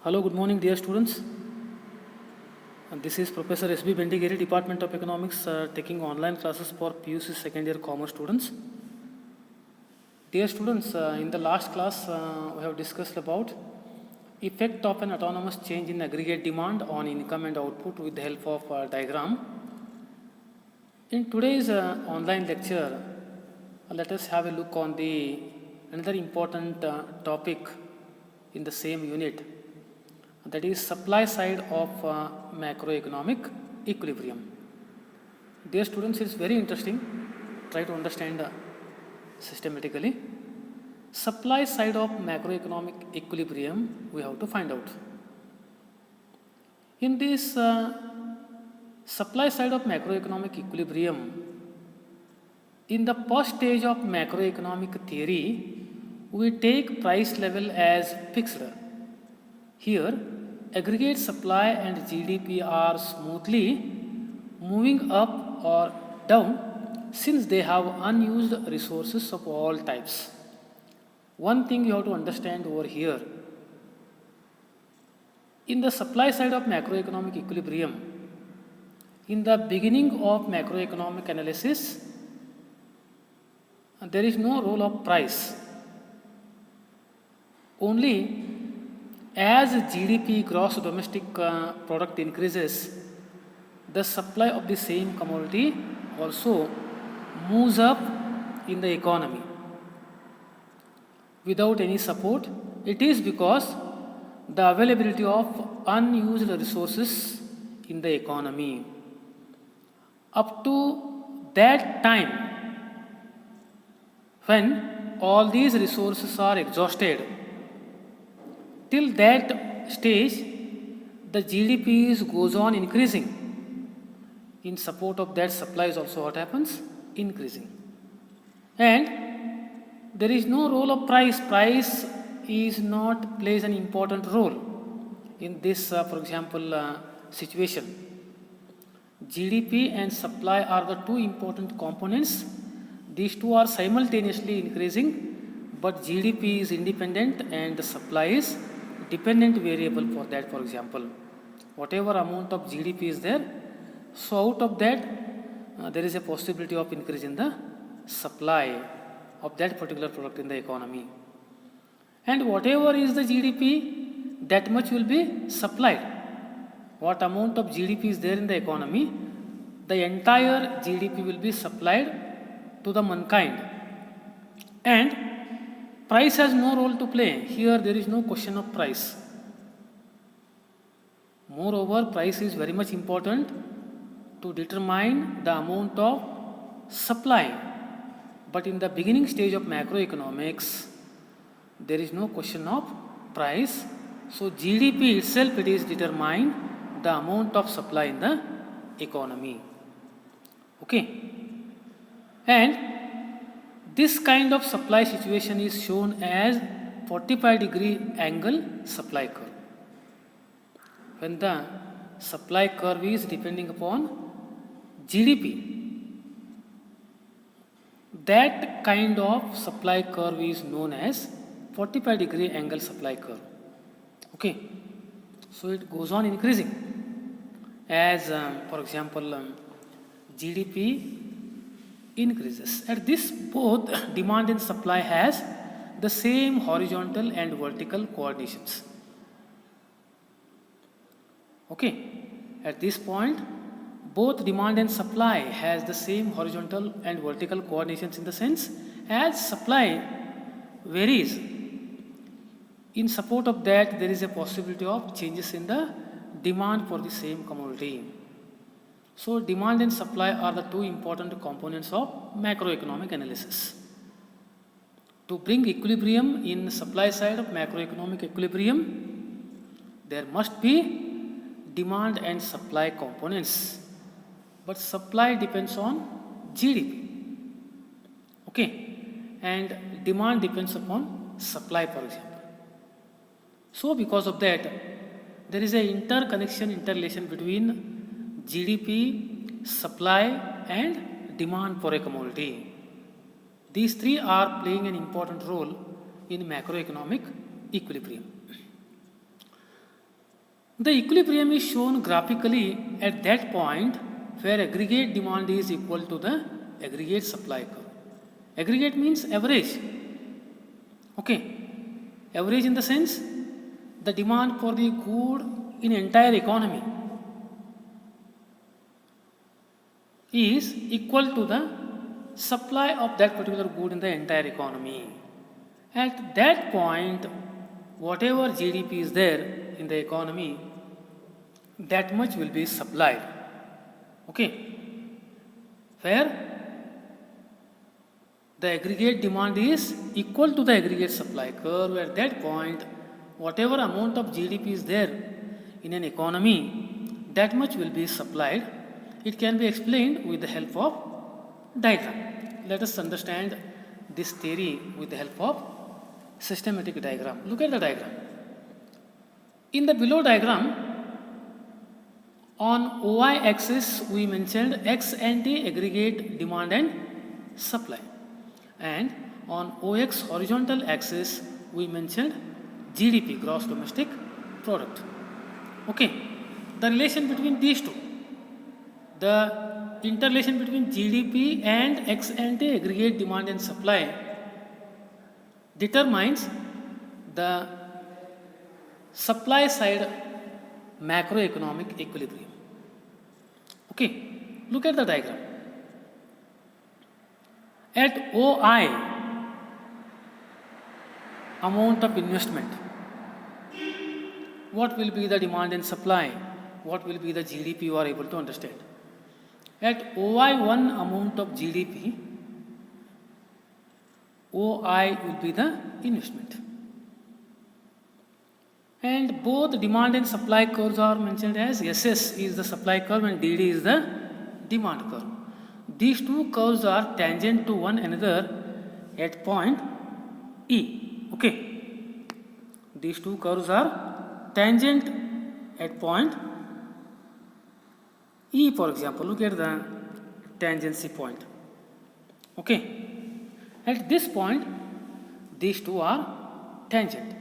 Hello, good morning, dear students. And this is Professor S.B Bhendigeri, Department of Economics, taking online classes for PUC second year commerce students. Dear students, in the last class, we have discussed about effect of an autonomous change in aggregate demand on income and output with the help of a diagram. In today's online lecture, let us have a look on the another important topic in the same unit, that is supply side of macroeconomic equilibrium. Dear students, it's very interesting. Try to understand systematically. Supply side of macroeconomic equilibrium we have to find out. In this supply side of macroeconomic equilibrium, in the first stage of macroeconomic theory, we take price level as fixed. Here, aggregate supply and GDP are smoothly moving up or down since they have unused resources of all types. One thing you have to understand over here, in the supply side of macroeconomic equilibrium, in the beginning of macroeconomic analysis, there is no role of price. Only as GDP, gross domestic product increases, the supply of the same commodity also moves up in the economy. Without any support, it is because the availability of unused resources in the economy. Up to that time, when all these resources are exhausted, till that stage, the GDP goes on increasing. In support of that, supply is also what happens? Increasing. And there is no role of price. Price is not plays an important role in this, for example, situation. GDP and supply are the two important components. These two are simultaneously increasing, but GDP is independent and the supply is dependent variable for that. For example, whatever amount of GDP is there, so out of that there is a possibility of increase in the supply of that particular product in the economy. And whatever is the GDP, that much will be supplied. What amount of GDP is there in the economy, the entire GDP will be supplied to the mankind. And price has no role to play. Here there is no question of price. Moreover, price is very much important to determine the amount of supply. But in the beginning stage of macroeconomics, there is no question of price. So GDP itself, it is determined the amount of supply in the economy. Okay. And this kind of supply situation is shown as 45-degree angle supply curve. When the supply curve is depending upon GDP, that kind of supply curve is known as 45-degree angle supply curve. Okay, so it goes on increasing as, for example, GDP increases. At this, both demand and supply has the same horizontal and vertical coordinations. Okay, at this point, both demand and supply has the same horizontal and vertical coordinations in the sense as supply varies. In support of that, there is a possibility of changes in the demand for the same commodity. So demand and supply are the two important components of macroeconomic analysis. To bring equilibrium in supply side of macroeconomic equilibrium, there must be demand and supply components. But supply depends on GDP. Okay, and demand depends upon supply, for example. So because of that, there is a interrelation between GDP, supply and demand for a commodity. These three are playing an important role in macroeconomic equilibrium. The equilibrium is shown graphically at that point where aggregate demand is equal to the aggregate supply curve. Aggregate means average. Okay, average in the sense the demand for the good in entire economy is equal to the supply of that particular good in the entire economy. At that point, whatever GDP is there in the economy, that much will be supplied. Okay, where the aggregate demand is equal to the aggregate supply curve. At that point, whatever amount of GDP is there in an economy, that much will be supplied. It can be explained with the help of diagram. Let us understand this theory with the help of systematic diagram. Look at the diagram. In the below diagram, on OY axis we mentioned X ante aggregate demand and supply, and on OX horizontal axis we mentioned GDP, gross domestic product. Okay, the relation between these two, the interrelation between GDP and X ante aggregate demand and supply determines the supply side macroeconomic equilibrium. Okay, look at the diagram. At OI, amount of investment, what will be the demand and supply? What will be the GDP? You are able to understand. At OI1 amount of GDP, OI will be the investment. And both demand and supply curves are mentioned as SS is the supply curve and DD is the demand curve. These two curves are tangent to one another at point E. Okay. These two curves are tangent at point E, for example. Look at the tangency point. Okay. At this point, these two are tangent.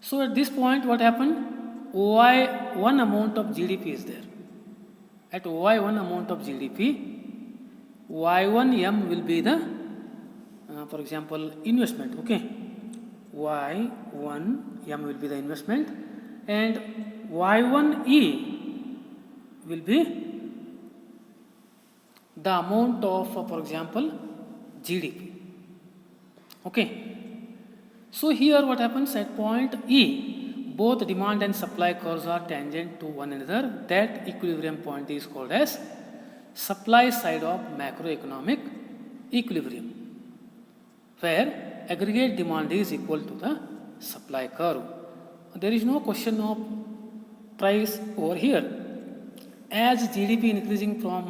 So at this point, what happened? OI1 amount of GDP is there. At OI1 amount of GDP, Y1M will be the, for example, investment. Okay, Y1M will be the investment, and Y1E will be the amount of, for example, GDP. Okay. So here what happens at point E, both demand and supply curves are tangent to one another. That equilibrium point is called as supply side of macroeconomic equilibrium, where aggregate demand is equal to the supply curve. There is no question of price over here. As GDP increasing from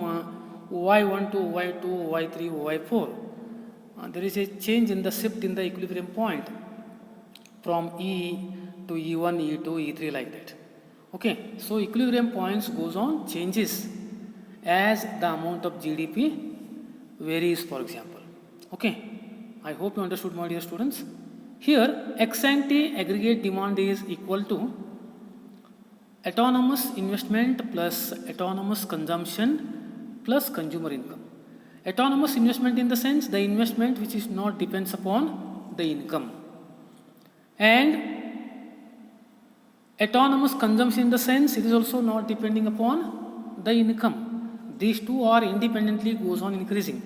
Y1 to Y2, Y3, Y4, there is a change in the shift in the equilibrium point from E to E1, E2, E3 like that. Okay, so equilibrium points goes on changes as the amount of GDP varies, for example. Okay, I hope you understood, my dear students. Here, ex ante aggregate demand is equal to autonomous investment plus autonomous consumption plus consumer income. Autonomous investment in the sense the investment which is not depends upon the income, and autonomous consumption in the sense it is also not depending upon the income. These two are independently goes on increasing.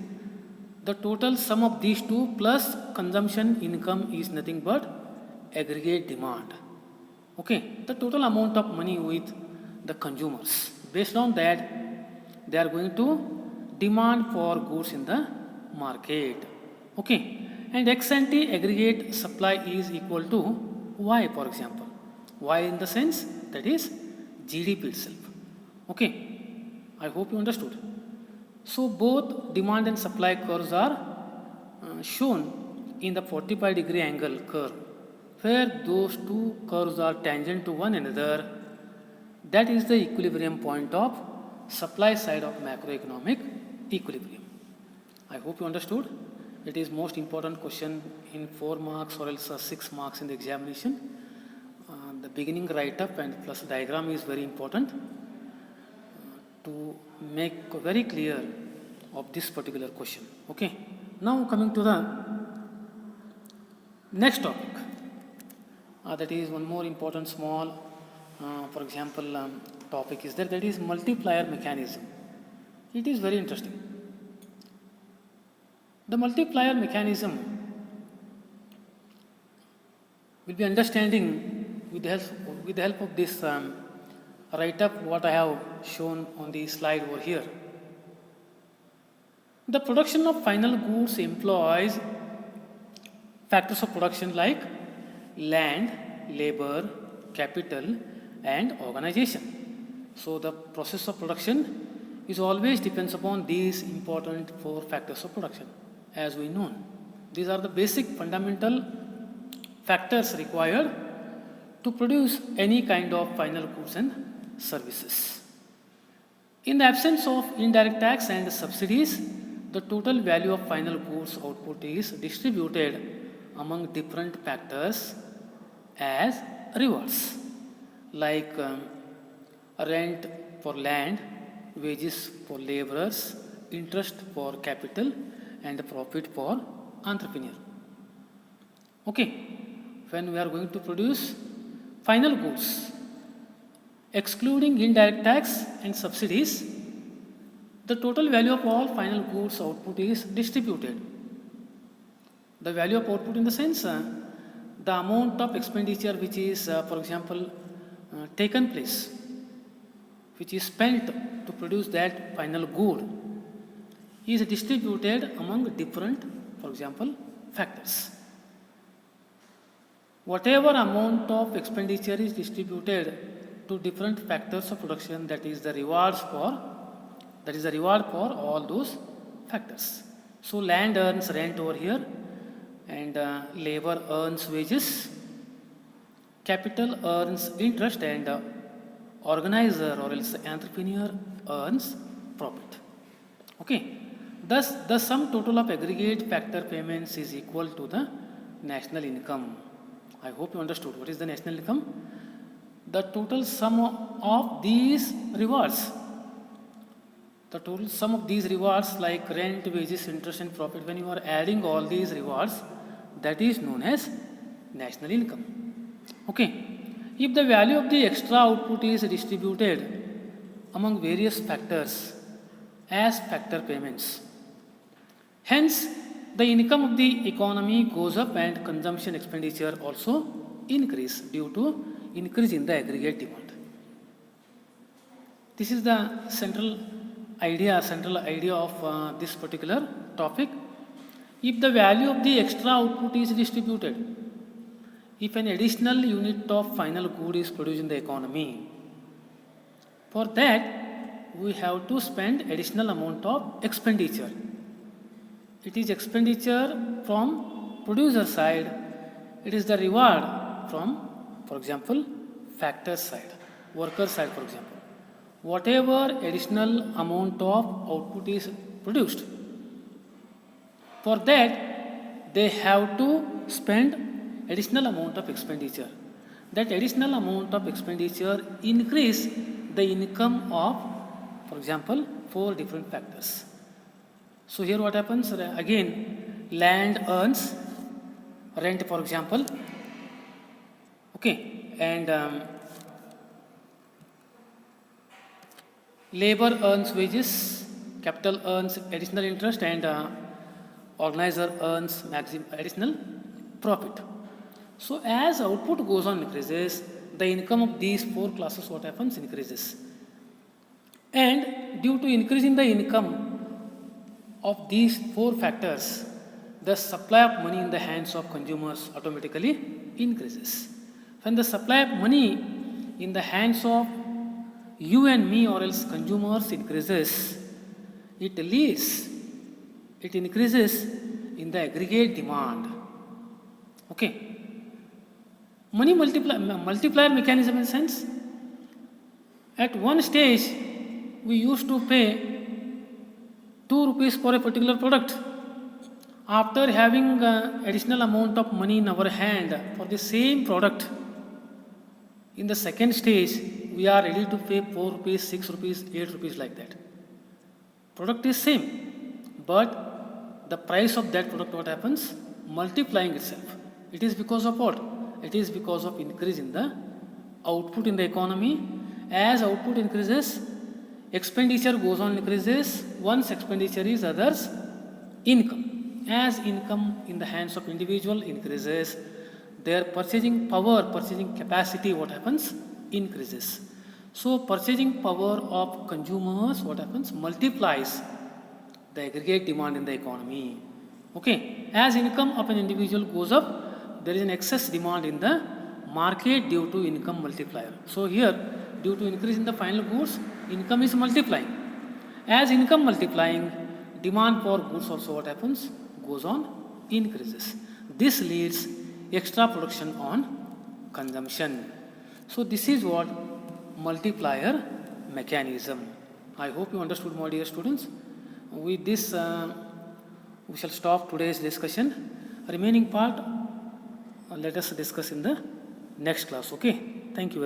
The total sum of these two plus consumption income is nothing but aggregate demand. Okay, the total amount of money with the consumers. Based on that, they are going to demand for goods in the market. Okay, and ex ante aggregate supply is equal to Y, for example. Y in the sense that is GDP itself. Okay, I hope you understood. So both demand and supply curves are shown in the 45-degree angle curve, where those two curves are tangent to one another. That is the equilibrium point of supply side of macroeconomic equilibrium. I hope you understood. It is most important question in 4 marks or else 6 marks in the examination. the beginning write-up and plus diagram is very important to make very clear of this particular question. Okay. Now coming to the next topic. That is one more important small, for example, topic is there, that is multiplier mechanism. It is very interesting. The multiplier mechanism will be understanding with the help of this write-up what I have shown on the slide over here. The production of final goods employs factors of production like land, labor, capital and organization. So the process of production is always depends upon these important 4 factors of production. As we know, these are the basic fundamental factors required to produce any kind of final goods and services. In the absence of indirect tax and subsidies, the total value of final goods output is distributed among different factors as rewards, like rent for land, wages for laborers, interest for capital and profit for entrepreneur. Okay, when we are going to produce final goods, excluding indirect tax and subsidies, the total value of all final goods output is distributed. The value of output in the sense, the amount of expenditure which is, for example, taken place, which is spent to produce that final good, is distributed among different, for example, factors. Whatever amount of expenditure is distributed to different factors of production, that is the reward for all those factors. So land earns rent over here, and labor earns wages, capital earns interest, and organizer or else entrepreneur earns profit. Okay. Thus, the sum total of aggregate factor payments is equal to the national income. I hope you understood what is the national income. The total sum of these rewards, like rent, wages, interest and profit, when you are adding all these rewards, that is known as national income. Okay. If the value of the extra output is distributed among various factors as factor payments, hence the income of the economy goes up and consumption expenditure also increase due to increase in the aggregate demand. This is the central idea of this particular topic. If the value of the extra output is distributed, if an additional unit of final good is produced in the economy, for that we have to spend additional amount of expenditure. It is expenditure from producer side, it is the reward from, for example, factor side, worker side, for example. Whatever additional amount of output is produced, for that they have to spend additional amount of expenditure. That additional amount of expenditure increase the income of, for example, 4 different factors. So here what happens, again land earns rent, for example, okay, and labor earns wages, capital earns additional interest, and organizer earns additional profit. So as output goes on increases, the income of these 4 classes what happens increases, and due to increasing the income of these 4 factors, the supply of money in the hands of consumers automatically increases. When the supply of money in the hands of you and me or else consumers increases, it increases in the aggregate demand. Okay. Money multiplier mechanism in sense, at one stage we used to pay 2 rupees for a particular product. After having additional amount of money in our hand for the same product, In the second stage, we are ready to pay 4 rupees, 6 rupees, 8 rupees like that. Product is same, but the price of that product, what happens? Multiplying itself. It is because of what? It is because of increase in the output in the economy. As output increases, expenditure goes on increases. Once expenditure is others income. As income in the hands of individual increases, their purchasing power, purchasing capacity, what happens? Increases. So purchasing power of consumers, what happens? Multiplies the aggregate demand in the economy. Okay, as income of an individual goes up, there is an excess demand in the market due to income multiplier. So here, due to increase in the final goods, income is multiplying. As income multiplying, demand for goods also what happens? Goes on increases. This leads extra production on consumption. So this is what multiplier mechanism. I hope you understood, my dear students. With this, we shall stop today's discussion. Remaining part, let us discuss in the next class. Okay. Thank you very much.